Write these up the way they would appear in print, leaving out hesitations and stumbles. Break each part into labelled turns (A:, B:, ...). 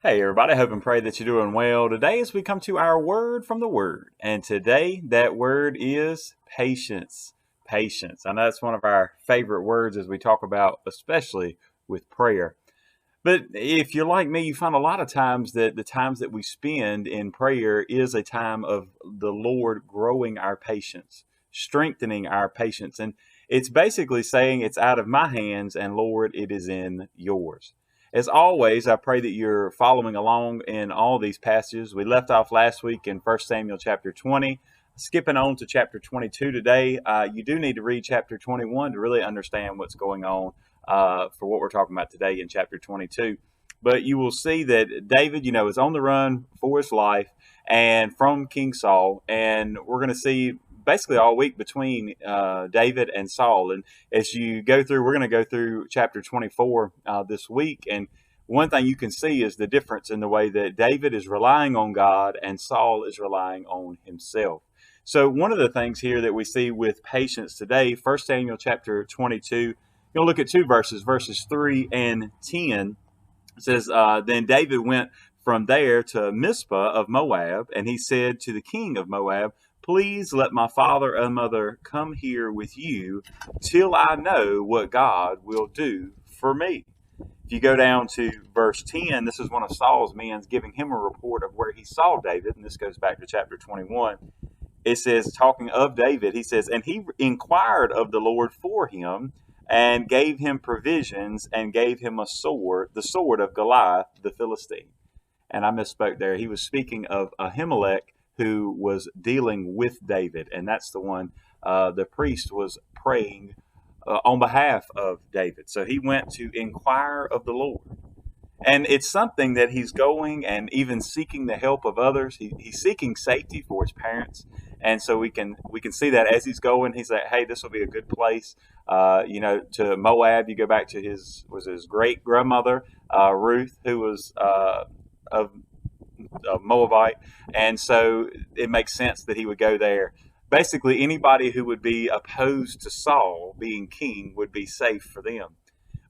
A: Hey everybody, I hope and pray that you're doing well. Today as we come to our word from the word, and today that word is patience. Patience. I know that's one of our favorite words as we talk about, especially with prayer. But if you're like me, you find a lot of times that the times that we spend in prayer is a time of the Lord growing our patience, strengthening our patience. And it's basically saying it's out of my hands and Lord, it is in yours. As always, I pray that you're following along in all these passages. We left off last week in 1 Samuel chapter 20. Skipping on to chapter 22 today, you do need to read chapter 21 to really understand what's going on for what we're talking about today in chapter 22. But you will see that David, is on the run for his life and from King Saul. And we're going to see basically all week between David and Saul. And as you go through, we're going to go through chapter 24 this week. And one thing you can see is the difference in the way that David is relying on God and Saul is relying on himself. So one of the things here that we see with patience today, 1 Samuel chapter 22, you'll look at two verses, verses 3 and 10. It says, Then David went from there to Mizpah of Moab, and he said to the king of Moab, Please let my father and mother come here with you till I know what God will do for me. If you go down to verse 10, this is one of Saul's men giving him a report of where he saw David, and this goes back to chapter 21. It says, talking of David, he says, And he inquired of the Lord for him, and gave him provisions, and gave him a sword, the sword of Goliath the Philistine. And I misspoke there. He was speaking of Ahimelech, who was dealing with David, and that's the one the priest was praying on behalf of David. So he went to inquire of the Lord. And it's something that he's going and even seeking the help of others. He's seeking safety for his parents, and so we can see that as he's going. He's like, "Hey, this will be a good place." To Moab, you go back to his great grandmother Ruth, who was of Moabite, and so it makes sense that he would go there. Basically, anybody who would be opposed to Saul being king would be safe for them.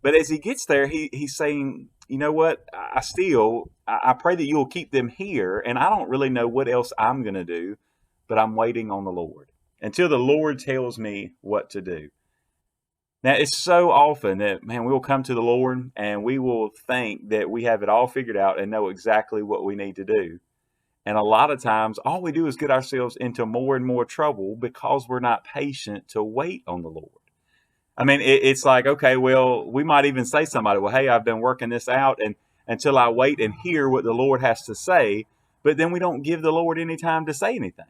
A: But as he gets there, he's saying, you know what? I pray that you'll keep them here. And I don't really know what else I'm going to do, but I'm waiting on the Lord until the Lord tells me what to do. Now, it's so often that, man, we'll come to the Lord and we will think that we have it all figured out and know exactly what we need to do. And a lot of times, all we do is get ourselves into more and more trouble because we're not patient to wait on the Lord. I mean, it's like, okay, well, we might even say to somebody, well, hey, I've been working this out and until I wait and hear what the Lord has to say, but then we don't give the Lord any time to say anything.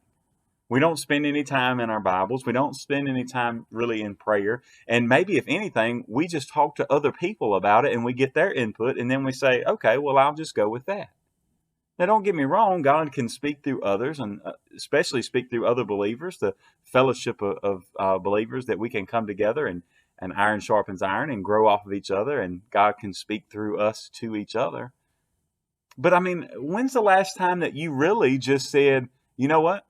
A: We don't spend any time in our Bibles. We don't spend any time really in prayer. And maybe, if anything, we just talk to other people about it and we get their input. And then we say, okay, well, I'll just go with that. Now, don't get me wrong. God can speak through others and especially speak through other believers, the fellowship of believers that we can come together and iron sharpens iron and grow off of each other. And God can speak through us to each other. But I mean, when's the last time that you really just said, you know what?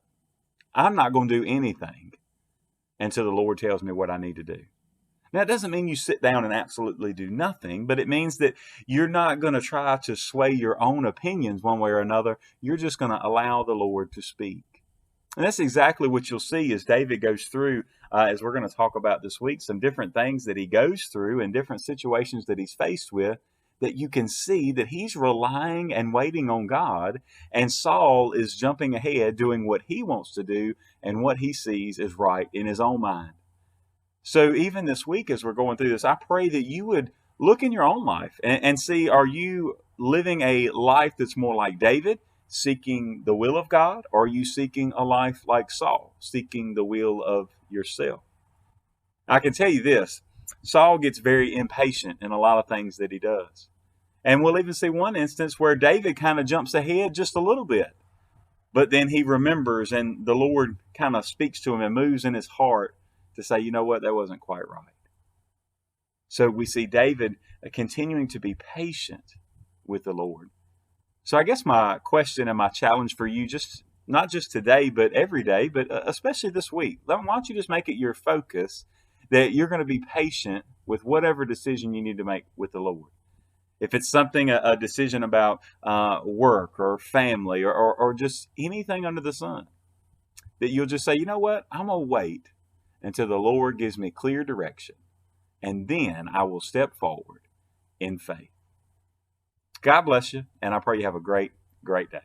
A: I'm not going to do anything until the Lord tells me what I need to do. Now, it doesn't mean you sit down and absolutely do nothing, but it means that you're not going to try to sway your own opinions one way or another. You're just going to allow the Lord to speak. And that's exactly what you'll see as David goes through, as we're going to talk about this week, some different things that he goes through and different situations that he's faced with, that you can see that he's relying and waiting on God, and Saul is jumping ahead, doing what he wants to do and what he sees is right in his own mind. So even this week, as we're going through this, I pray that you would look in your own life and see, are you living a life that's more like David, seeking the will of God, or are you seeking a life like Saul, seeking the will of yourself? I can tell you this, Saul gets very impatient in a lot of things that he does. And we'll even see one instance where David kind of jumps ahead just a little bit. But then he remembers and the Lord kind of speaks to him and moves in his heart to say, you know what, that wasn't quite right. So we see David continuing to be patient with the Lord. So I guess my question and my challenge for you, just not just today, but every day, but especially this week, why don't you just make it your focus that you're going to be patient with whatever decision you need to make with the Lord. If it's something, a decision about work or family or just anything under the sun, that you'll just say, you know what, I'm going to wait until the Lord gives me clear direction, and then I will step forward in faith. God bless you, and I pray you have a great, great day.